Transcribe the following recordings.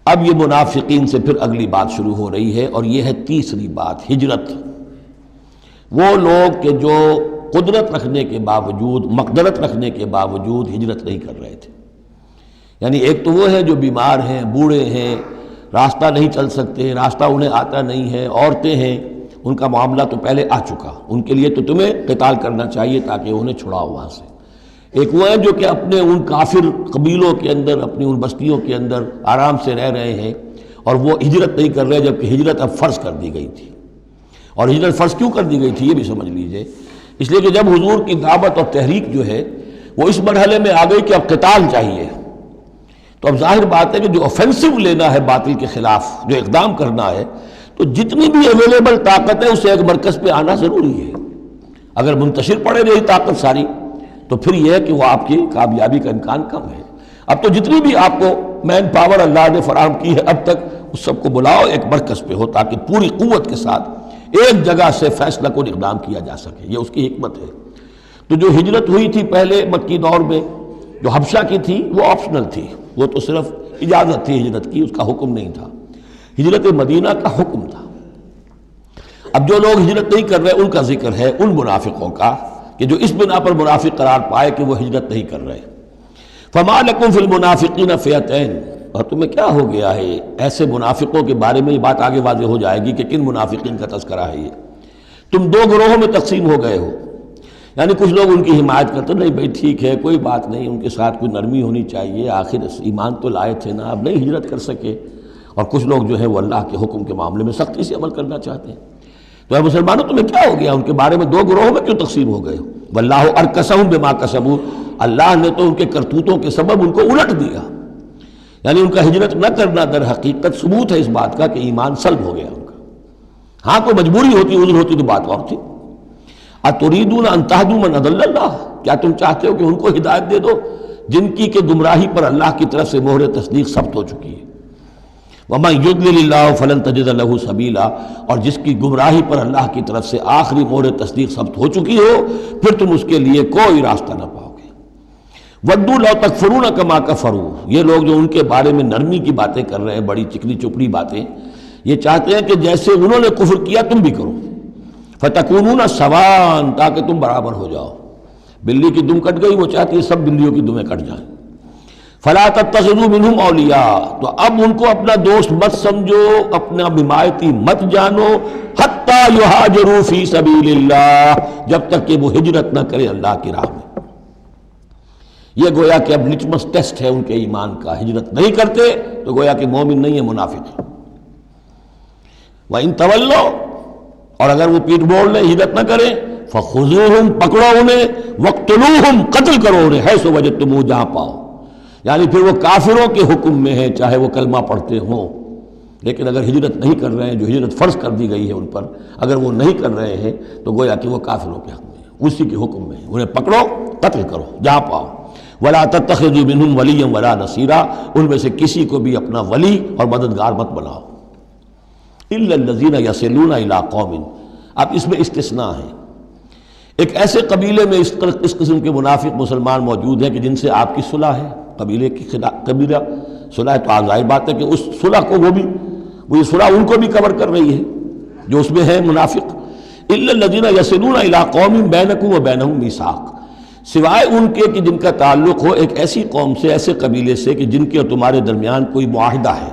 اب یہ منافقین سے پھر اگلی بات شروع ہو رہی ہے، اور یہ ہے تیسری بات، ہجرت۔ وہ لوگ کہ جو قدرت رکھنے کے باوجود، مقدرت رکھنے کے باوجود ہجرت نہیں کر رہے تھے۔ یعنی ایک تو وہ ہے جو بیمار ہیں، بوڑھے ہیں، راستہ نہیں چل سکتے، راستہ انہیں آتا نہیں ہے، عورتیں ہیں، ان کا معاملہ تو پہلے آ چکا، ان کے لیے تو تمہیں قتال کرنا چاہیے تاکہ انہیں چھڑاؤ وہاں سے۔ ایک وہ ہے جو کہ اپنے ان کافر قبیلوں کے اندر، اپنی ان بستیوں کے اندر آرام سے رہ رہے ہیں، اور وہ ہجرت نہیں کر رہے، جبکہ ہجرت اب فرض کر دی گئی تھی۔ اور ہجرت فرض کیوں کر دی گئی تھی یہ بھی سمجھ لیجئے، اس لیے کہ جب حضور کی دعوت اور تحریک جو ہے وہ اس مرحلے میں آ گئی کہ اب قتال چاہیے، تو اب ظاہر بات ہے کہ جو آفینسو لینا ہے باطل کے خلاف، جو اقدام کرنا ہے، تو جتنی بھی اویلیبل طاقت ہے اسے ایک مرکز پہ آنا ضروری ہے۔ اگر منتشر پڑے رہی طاقت ساری تو پھر یہ ہے کہ وہ آپ کی کامیابی کا امکان کم ہے۔ اب تو جتنی بھی آپ کو مین پاور اللہ نے فراہم کی ہے اب تک، اس سب کو بلاؤ ایک مرکز پہ ہو تاکہ پوری قوت کے ساتھ ایک جگہ سے فیصلہ کو اقدام کیا جا سکے، یہ اس کی حکمت ہے۔ تو جو ہجرت ہوئی تھی پہلے مکی دور میں، جو حبشہ کی تھی، وہ آپشنل تھی، وہ تو صرف اجازت تھی ہجرت کی، اس کا حکم نہیں تھا۔ ہجرت مدینہ کا حکم تھا۔ اب جو لوگ ہجرت نہیں کر رہے ان کا ذکر ہے، ان منافقوں کا کہ جو اس بنا پر منافق قرار پائے کہ وہ ہجرت نہیں کر رہے۔ فَمَا لَكُمْ فِي الْمُنَافِقِينَ فِئَتَيْنِ، اور تمہیں کیا ہو گیا ہے ایسے منافقوں کے بارے میں، یہ بات آگے واضح ہو جائے گی کہ کن منافقین کا تذکرہ ہے یہ۔ تم دو گروہوں میں تقسیم ہو گئے ہو، یعنی کچھ لوگ ان کی حمایت کرتے، نہیں بھائی ٹھیک ہے کوئی بات نہیں، ان کے ساتھ کوئی نرمی ہونی چاہیے، آخر ایمان تو لائے تھے نا، اب نہیں ہجرت کر سکے، اور کچھ لوگ جو ہے وہ اللہ کے حکم کے معاملے میں سختی سے عمل کرنا چاہتے ہیں۔ تو اے مسلمانوں تمہیں کیا ہو گیا، ان کے بارے میں دو گروہوں میں کیوں تقسیم ہو گئے ہو؟ واللہ ارکسہم بما کسبوا، اللہ نے تو ان کے کرتوتوں کے سبب ان کو الٹ دیا، یعنی ان کا ہجرت نہ کرنا در حقیقت ثبوت ہے اس بات کا کہ ایمان سلب ہو گیا ان کا۔ ہاں کوئی مجبوری ہوتی، عذر ہوتی تو بات اور تھی۔ اتریدون ان تہدوا من اضل اللہ، کیا تم چاہتے ہو کہ ان کو ہدایت دے دو جن کی کہ گمراہی پر اللہ کی طرف سے مہر تصدیق ثبت ہو چکی ہے؟ وَمَن يُضْلِلِ اللَّهُ فَلَن تَجِدَ لَهُ سَبِيلًا، اور جس کی گمراہی پر اللہ کی طرف سے آخری مہر تصدیق ثبت ہو چکی ہو، پھر تم اس کے لیے کوئی راستہ نہ پاؤ گے۔ وَدُّوا لَوْ تَكْفُرُونَ كَمَا كَفَرُوا، یہ لوگ جو ان کے بارے میں نرمی کی باتیں کر رہے ہیں، بڑی چکنی چپڑی باتیں، یہ چاہتے ہیں کہ جیسے انہوں نے کفر کیا تم بھی کرو، فَتَكُونُونَ سَوَاءً، تاکہ تم برابر ہو جاؤ۔ بلی کی دم کٹ گئی، وہ چاہتی ہے سب بلیوں کی دمیں کٹ جائیں۔ فَلَا تَتَّخِذُوا مِنْهُمْ أَوْلِيَاءَ، تو اب ان کو اپنا دوست مت سمجھو، اپنا حمایتی مت جانو، حَتَّى يُهَاجِرُوا فِي سَبِيلِ اللَّهِ، جب تک کہ وہ ہجرت نہ کرے اللہ کی راہ میں۔ یہ گویا کہ اب لٹمس ٹیسٹ ہے ان کے ایمان کا، ہجرت نہیں کرتے تو گویا کہ مومن نہیں ہے، منافق ہے۔ وَإِن تَوَلَّوْا، اور اگر وہ پیٹ موڑ لیں، ہجرت نہ کریں، فَخُذُوهُمْ، پکڑو انہیں، وَاقْتُلُوهُمْ، قتل کرو انہیں، حَيْثُ وَجَدتُّمُوهُ، جہاں پاؤ۔ یعنی پھر وہ کافروں کے حکم میں ہے، چاہے وہ کلمہ پڑھتے ہوں، لیکن اگر ہجرت نہیں کر رہے ہیں، جو ہجرت فرض کر دی گئی ہے ان پر، اگر وہ نہیں کر رہے ہیں تو گویا کہ وہ کافروں کے حق میں ہے، اسی کے حکم میں ہے، انہیں پکڑو، قتل کرو جہاں پاؤ۔ وَلَا تَتَّخِذُوا مِنْهُمْ وَلِيًّا وَلَا نَصِيرًا، ان میں سے کسی کو بھی اپنا ولی اور مددگار مت بناؤ۔ إِلَّا الَّذِينَ يَصِلُونَ إِلَىٰ قَوْمٍ، اب اس میں استثناء ہے، ایک ایسے قبیلے میں اس قسم کے منافق مسلمان موجود ہیں کہ جن سے آپ کی صلح ہے، قبیلے کی قبیلہ صلح، تو ظاہر بات ہے کہ اس صلح کو وہ یہ صلح ان کو بھی کور کر رہی ہے جو اس میں ہے منافق۔ إِلَّا الَّذِينَ يَصِلُونَ إِلَىٰ قَوْمٍ بَيْنَكُمْ وَبَيْنَهُم مِيثَاقٌ، سوائے ان کے کہ جن کا تعلق ہو ایک ایسی قوم سے، ایسے قبیلے سے کہ جن کے اور تمہارے درمیان کوئی معاہدہ ہے،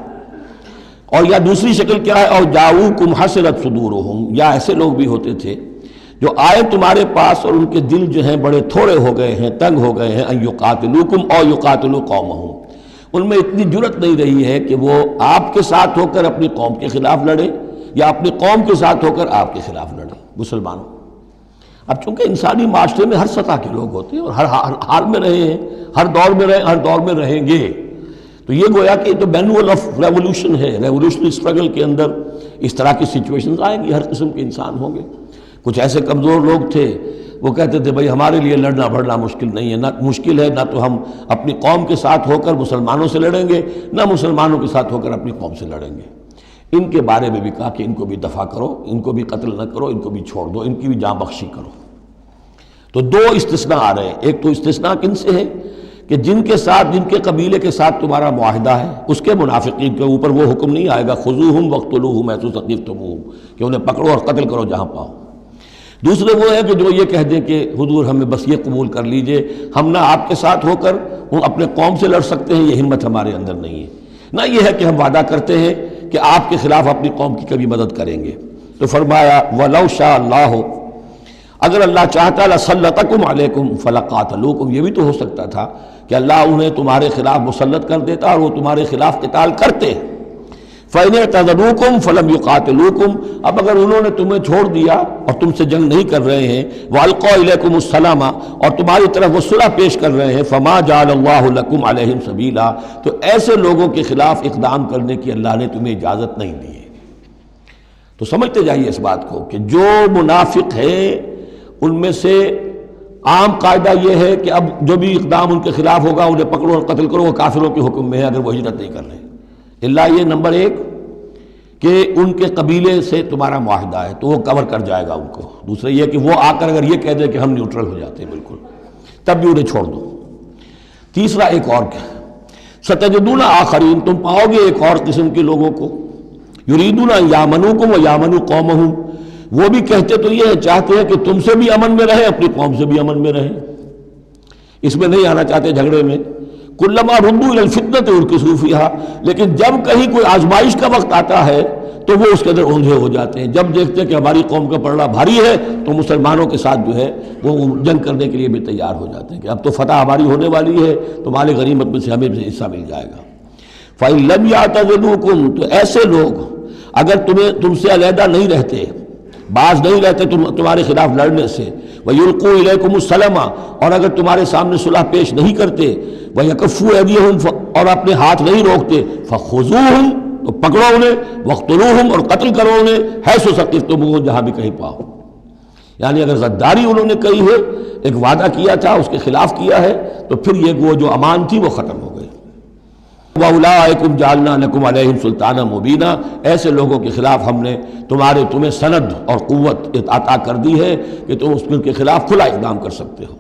اور یا دوسری شکل کیا ہے، اور جاؤکم حصرت صدورہم، یا ایسے لوگ بھی ہوتے تھے جو آئے تمہارے پاس اور ان کے دل جو ہیں بڑے تھوڑے ہو گئے ہیں، تنگ ہو گئے ہیں، ان یقاتلوکم او یقاتلوا قومہم، ان میں اتنی جرت نہیں رہی ہے کہ وہ آپ کے ساتھ ہو کر اپنی قوم کے خلاف لڑے یا اپنی قوم کے ساتھ ہو کر آپ کے خلاف لڑے۔ مسلمانوں، اب چونکہ انسانی معاشرے میں ہر سطح کے لوگ ہوتے ہیں اور ہر حال میں رہے ہیں، ہر دور میں رہے، ہر دور میں رہیں گے، تو یہ گویا کہ تو مینول آف ریولوشن ہے، ریولوشنری اسٹرگل کے اندر اس طرح کی سچویشنز آئیں گی، ہر قسم کے انسان ہوں گے۔ کچھ ایسے کمزور لوگ تھے، وہ کہتے تھے بھائی ہمارے لیے لڑنا بھڑنا مشکل نہیں ہے، نہ مشکل ہے، نہ تو ہم اپنی قوم کے ساتھ ہو کر مسلمانوں سے لڑیں گے، نہ مسلمانوں کے ساتھ ہو کر اپنی قوم سے لڑیں گے۔ ان کے بارے میں بھی کہا کہ ان کو بھی دفع کرو، ان کو بھی قتل نہ کرو، ان کو بھی چھوڑ دو، ان کی بھی جاں بخشی کرو۔ تو دو استثناء آ رہے ہیں، ایک تو استثناء کن سے ہے کہ جن کے قبیلے کے ساتھ تمہارا معاہدہ ہے اس کے منافقین کے اوپر وہ حکم نہیں آئے گا خذوہم وقتلوہم حیث ثقفتموہم کہ انہیں پکڑو اور قتل کرو جہاں پاؤ۔ دوسرے وہ ہے کہ جو یہ کہہ دیں کہ حضور ہمیں بس یہ قبول کر لیجئے، ہم نہ آپ کے ساتھ ہو کر وہ اپنے قوم سے لڑ سکتے ہیں، یہ ہمت ہمارے اندر نہیں ہے، نہ یہ ہے کہ ہم وعدہ کرتے ہیں کہ آپ کے خلاف اپنی قوم کی کبھی مدد کریں گے۔ تو فرمایا وَلَوْ شَاءَ اللَّهُ، اگر اللہ چاہتا لَسَلَّطَكُمْ عَلَيْكُمْ فَلَقَاتَلُوكُمْ، یہ بھی تو ہو سکتا تھا کہ اللہ انہیں تمہارے خلاف مسلط کر دیتا اور وہ تمہارے خلاف قتال کرتے۔ فَإِنِ اعْتَزَلُوكُمْ فَلَمْ يُقَاتِلُوكُمْ، اب اگر انہوں نے تمہیں چھوڑ دیا اور تم سے جنگ نہیں کر رہے ہیں، وَأَلْقَوْا إِلَيْكُمُ السَّلَامَ، اور تمہاری طرف وہ صلح پیش کر رہے ہیں، فَمَا جَعَلَ اللَّهُ لَكُمْ عَلَيْهِمْ سَبِيلًا، تو ایسے لوگوں کے خلاف اقدام کرنے کی اللہ نے تمہیں اجازت نہیں دی ہے۔ تو سمجھتے جائیے اس بات کو کہ جو منافق ہیں ان میں سے عام قاعدہ یہ ہے کہ اب جو بھی اقدام ان کے خلاف ہوگا انہیں پکڑو اور قتل کرو، وہ کافروں کے حکم میں ہے اگر وہ ہجرت نہیں کر رہے۔ اللہ یہ نمبر ایک کہ ان کے قبیلے سے تمہارا معاہدہ ہے تو وہ کور کر جائے گا ان کو۔ دوسرا یہ کہ وہ آ کر اگر یہ کہہ دے کہ ہم نیوٹرل ہو جاتے ہیں بالکل، تب بھی انہیں چھوڑ دو۔ تیسرا ایک اور کیا، ستجدون آخرین، تم پاؤ گے ایک اور قسم کے لوگوں کو، یریدون ان یامنوکم و یامنوا قومہم، وہ بھی کہتے تو یہ چاہتے ہیں کہ تم سے بھی امن میں رہیں، اپنی قوم سے بھی امن میں رہیں، اس میں نہیں آنا چاہتے جھگڑے میں۔ کلما ردوا الی الفتنۃ ارکسوا فیہا، لیکن جب کہیں کوئی آزمائش کا وقت آتا ہے تو وہ اس کے اندر اوندھے ہو جاتے ہیں۔ جب دیکھتے ہیں کہ ہماری قوم کا پلڑا بھاری ہے تو مسلمانوں کے ساتھ جو ہے وہ جنگ کرنے کے لیے بھی تیار ہو جاتے ہیں کہ اب تو فتح ہماری ہونے والی ہے تو مال غنیمت میں سے ہمیں حصہ مل جائے گا۔ فَإِن لَمْ يَعْتَزِلُوكُمْ، تو ایسے لوگ اگر تم سے علیحدہ نہیں رہتے، باز نہیں رہتے تمہارے خلاف لڑنے سے، وَيُلْقُوا إِلَيْكُمُ السَّلَامَ، اور اگر تمہارے سامنے صلح پیش نہیں کرتے، وَيَكُفُّوا أَيْدِيَهُمْ، اور اپنے ہاتھ نہیں روکتے، فَخُذُوهُمْ، تو پکڑو انہیں، وَاقْتُلُوهُمْ، اور قتل کرو انہیں، حَيْثُ ثَقِفْتُمُوهُمْ، جہاں بھی کہیں پاؤ۔ یعنی اگر غداری انہوں نے کہی ہے، ایک وعدہ کیا تھا اس کے خلاف کیا ہے، تو پھر یہ وہ جو امان تھی وہ ختم ہو گئی۔ وَأُولَٰئِكُمْ جَعَلْنَا لَكُمْ عَلَيْهِمْ سُلْطَانًا مُبِينًا، ایسے لوگوں کے خلاف ہم نے تمہیں سند اور قوت عطا کر دی ہے کہ تم اس کے خلاف کھلا اقدام کر سکتے ہو۔